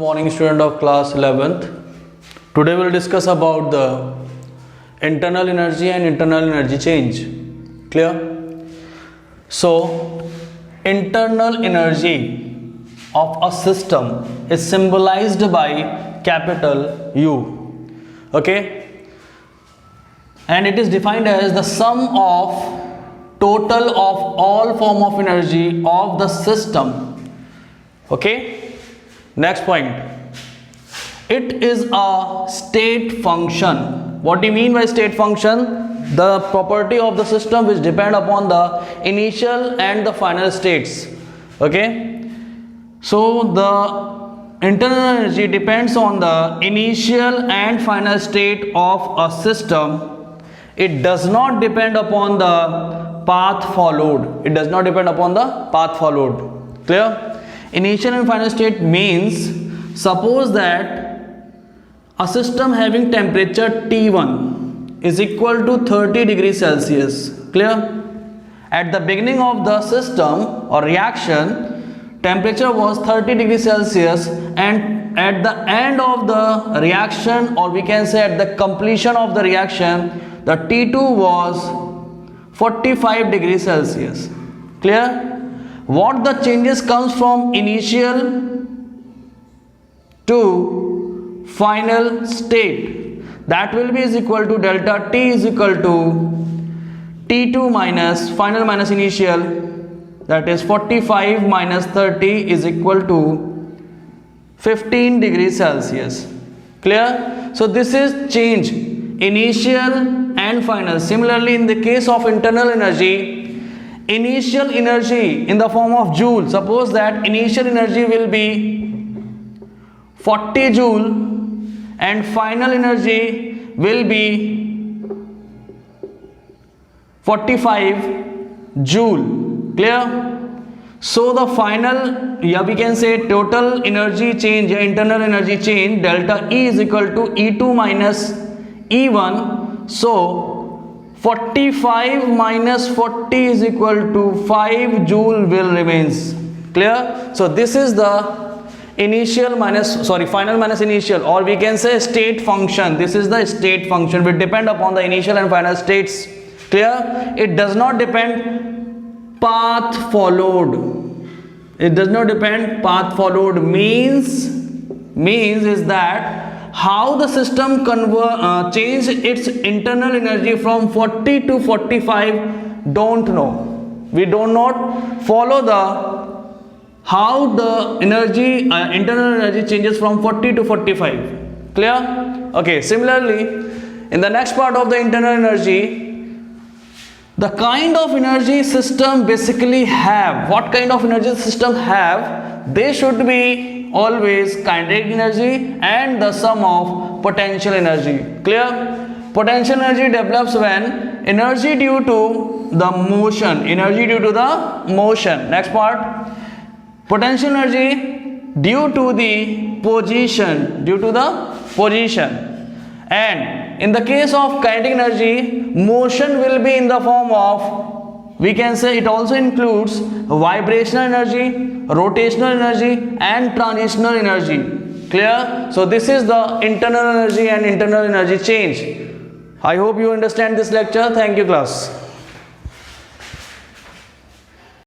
Morning student of class 11th. Today we'll discuss about the internal energy and internal energy change. Clear? So internal energy of a system is symbolized by capital U. Okay, and it is defined as the sum of total of all form of energy of the system. Okay, next point, it is a state function. What do you mean by state function? The property of the system which depend upon the initial and the final states. Okay, so the internal energy depends on the initial and final state of a system. It does not depend upon the path followed. It does not depend upon the path followed. Clear? Initial and final state means, suppose that a system having temperature T1 is equal to 30 degrees Celsius. Clear? At the beginning of the system or reaction, temperature was 30 degrees Celsius, and at the end of the reaction, or we can say at the completion of the reaction, the T2 was 45 degrees Celsius. Clear? What the changes comes from initial to final state, that will be is equal to delta T is equal to T2 minus final minus initial, that is 45 minus 30 is equal to 15 degrees Celsius. Clear? So this is change initial and final. Similarly, in the case of internal energy, initial energy in the form of joule, suppose that initial energy will be 40 joule and final energy will be 45 joule. Clear? So the final, we can say total energy change, internal energy change, delta E is equal to E2 minus E1. So 45 minus 40 is equal to 5 joule will remains. Clear? So this is the initial minus, final minus initial, or we can say state function. This is the state function which depend upon the initial and final states. Clear? It does not depend path followed. It does not depend path followed means is that how the system change its internal energy from 40 to 45, don't know. We do not follow the how the energy internal energy changes from 40 to 45. Clear? Okay, similarly in the next part of the internal energy, the kind of energy system basically have, what kind of energy system have, they should be always kinetic energy and the sum of potential energy. Clear? Potential energy develops when energy due to the motion. Energy due to the motion. Next part. Potential energy due to the position. Due to the position. And in the case of kinetic energy, motion will be in the form of, we can say it also includes vibrational energy, rotational energy and transitional energy. Clear? So this is the internal energy and internal energy change. I hope you understand this lecture. Thank you class.